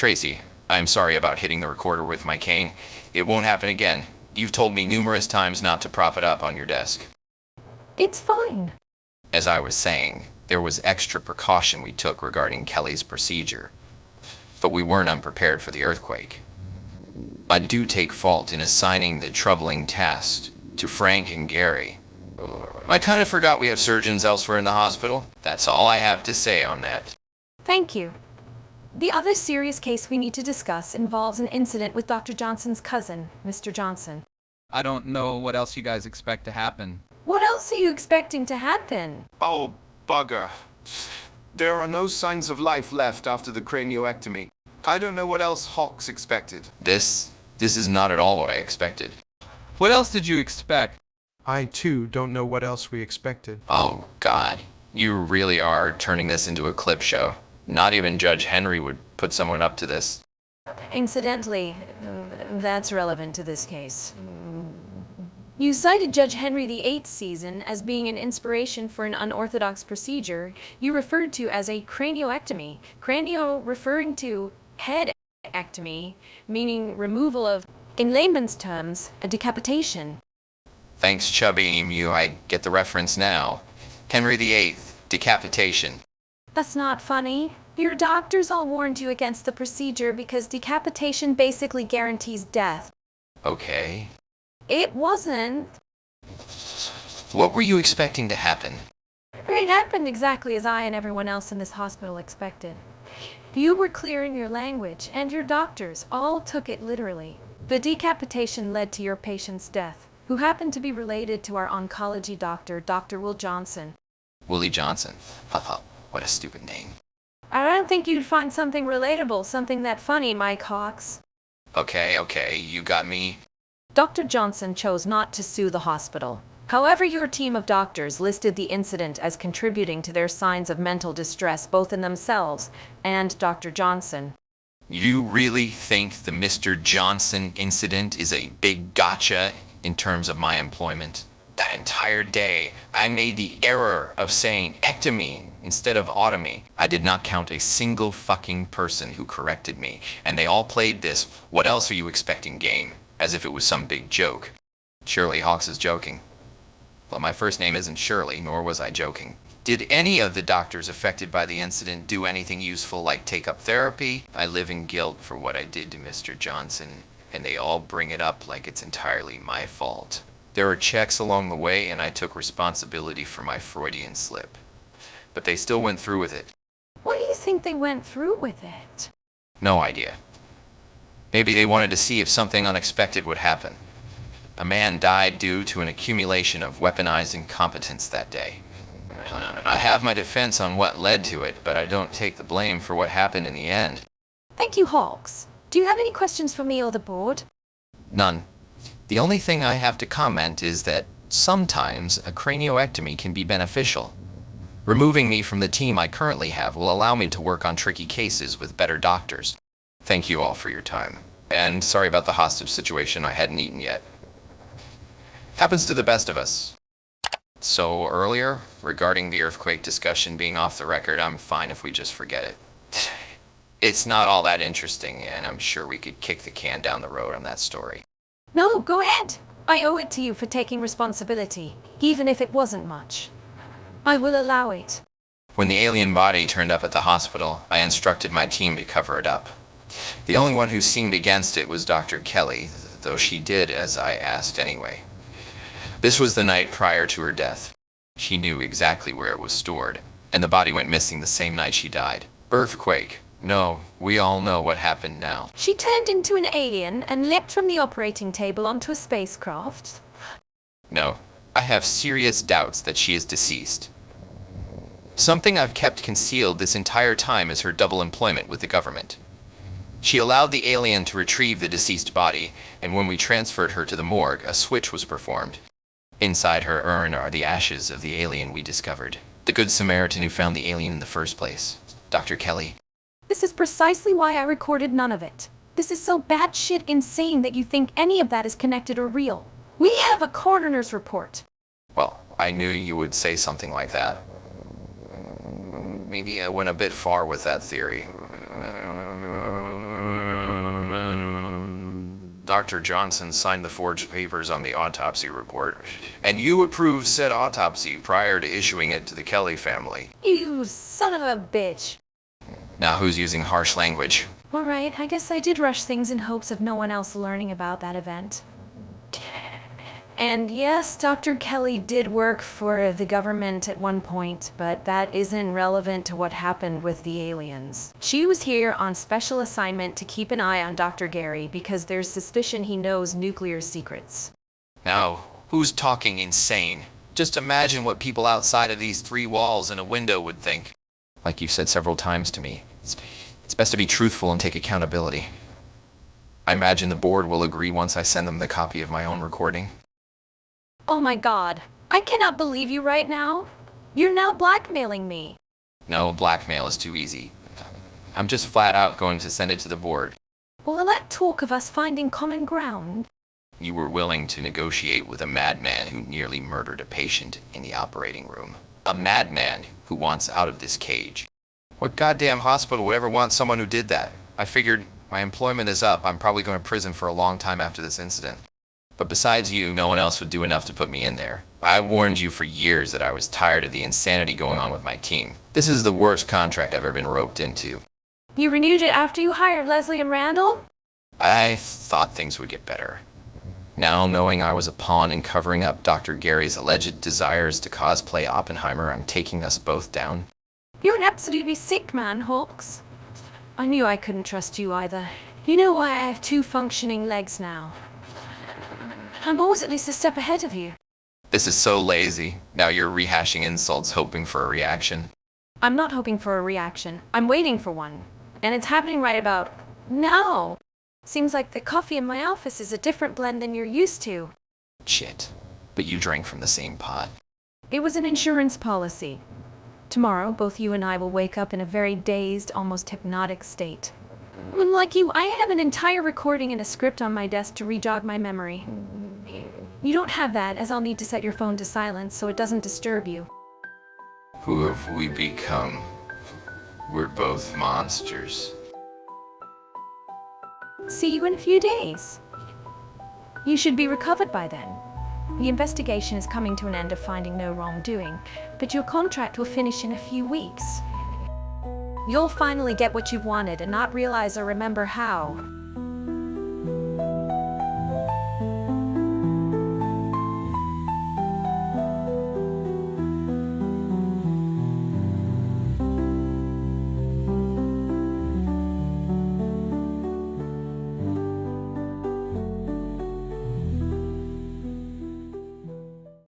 Tracy, I'm sorry about hitting the recorder with my cane. It won't happen again. You've told me numerous times not to prop it up on your desk. It's fine. As I was saying, there was extra precaution we took regarding Kelly's procedure. But we weren't unprepared for the earthquake. I do take fault in assigning the troubling task to Frank and Gary. I kind of forgot we have surgeons elsewhere in the hospital. That's all I have to say on that. Thank you. The other serious case we need to discuss involves an incident with Dr. Johnson's cousin, Mr. Johnson. I don't know what else you guys expect to happen. What else are you expecting to happen? Oh, bugger. There are no signs of life left after the cranioectomy. I don't know what else Hox expected. This is not at all what I expected. What else did you expect? I, too, don't know what else we expected. Oh, God. You really are turning this into a clip show. Not even Judge Henry would put someone up to this. Incidentally, that's relevant to this case. You cited Judge Henry VIII's season as being an inspiration for an unorthodox procedure you referred to as a cranioectomy. Cranio referring to headectomy, meaning removal of, in layman's terms, a decapitation. Thanks, Chubby Emu. I get the reference now. Henry VIII, decapitation. That's not funny. Your doctors all warned you against the procedure because decapitation basically guarantees death. Okay. It wasn't. What were you expecting to happen? It happened exactly as I and everyone else in this hospital expected. You were clear in your language, and your doctors all took it literally. The decapitation led to your patient's death, who happened to be related to our oncology doctor, Dr. Will Johnson. Willie Johnson. Haha, what a stupid name. I don't think you'd find something relatable, something that funny, Mike Hox. Okay, you got me. Dr. Johnson chose not to sue the hospital. However, your team of doctors listed the incident as contributing to their signs of mental distress both in themselves and Dr. Johnson. You really think the Mr. Johnson incident is a big gotcha in terms of my employment? That entire day, I made the error of saying ectomy instead of otomy. I did not count a single fucking person who corrected me, and they all played this "what else are you expecting" game, as if it was some big joke. Surely Hox is joking. Well, my first name isn't Shirley, nor was I joking. Did any of the doctors affected by the incident do anything useful like take up therapy? I live in guilt for what I did to Mr. Johnson, and they all bring it up like it's entirely my fault. There were checks along the way, and I took responsibility for my Freudian slip. But they still went through with it. What do you think they went through with it? No idea. Maybe they wanted to see if something unexpected would happen. A man died due to an accumulation of weaponized incompetence that day. I have my defense on what led to it, but I don't take the blame for what happened in the end. Thank you, Hox. Do you have any questions for me or the board? None. The only thing I have to comment is that sometimes a cranioectomy can be beneficial. Removing me from the team I currently have will allow me to work on tricky cases with better doctors. Thank you all for your time. And sorry about the hostage situation, I hadn't eaten yet. Happens to the best of us. So earlier, regarding the earthquake discussion being off the record, I'm fine if we just forget it. It's not all that interesting, and I'm sure we could kick the can down the road on that story. No, go ahead. I owe it to you for taking responsibility, even if it wasn't much. I will allow it. When the alien body turned up at the hospital, I instructed my team to cover it up. The only one who seemed against it was Dr. Kelly, though she did as I asked anyway. This was the night prior to her death. She knew exactly where it was stored, and the body went missing the same night she died. Earthquake. No, we all know what happened now. She turned into an alien and leapt from the operating table onto a spacecraft. No, I have serious doubts that she is deceased. Something I've kept concealed this entire time is her double employment with the government. She allowed the alien to retrieve the deceased body, and when we transferred her to the morgue, a switch was performed. Inside her urn are the ashes of the alien we discovered. The Good Samaritan who found the alien in the first place. Dr. Kelly. This is precisely why I recorded none of it. This is so batshit insane that you think any of that is connected or real. We have a coroner's report. Well, I knew you would say something like that. Maybe I went a bit far with that theory. Dr. Johnson signed the forged papers on the autopsy report, and you approved said autopsy prior to issuing it to the Kelly family. You son of a bitch. Now who's using harsh language? All right, I guess I did rush things in hopes of no one else learning about that event. And yes, Dr. Kelly did work for the government at one point, but that isn't relevant to what happened with the aliens. She was here on special assignment to keep an eye on Dr. Gary because there's suspicion he knows nuclear secrets. Now, who's talking insane? Just imagine what people outside of these 3 walls and a window would think. Like you've said several times to me, it's best to be truthful and take accountability. I imagine the board will agree once I send them the copy of my own recording. Oh my god, I cannot believe you right now. You're now blackmailing me. No, blackmail is too easy. I'm just flat out going to send it to the board. Well, that talk of us finding common ground. You were willing to negotiate with a madman who nearly murdered a patient in the operating room. A madman who wants out of this cage. What goddamn hospital would ever want someone who did that? I figured my employment is up. I'm probably going to prison for a long time after this incident. But besides you, no one else would do enough to put me in there. I warned you for years that I was tired of the insanity going on with my team. This is the worst contract I've ever been roped into. You renewed it after you hired Leslie and Randall? I thought things would get better. Now, knowing I was a pawn in covering up Dr. Gary's alleged desires to cosplay Oppenheimer, I'm taking us both down. You're an absolutely sick man, Hox. I knew I couldn't trust you either. You know why I have 2 functioning legs now. I'm always at least a step ahead of you. This is so lazy. Now you're rehashing insults hoping for a reaction. I'm not hoping for a reaction. I'm waiting for one. And it's happening right about now. Seems like the coffee in my office is a different blend than you're used to. Shit. But you drank from the same pot. It was an insurance policy. Tomorrow, both you and I will wake up in a very dazed, almost hypnotic state. Like you, I have an entire recording and a script on my desk to re-jog my memory. You don't have that, as I'll need to set your phone to silence so it doesn't disturb you. Who have we become? We're both monsters. See you in a few days. You should be recovered by then. The investigation is coming to an end of finding no wrongdoing, but your contract will finish in a few weeks. You'll finally get what you've wanted and not realize or remember how.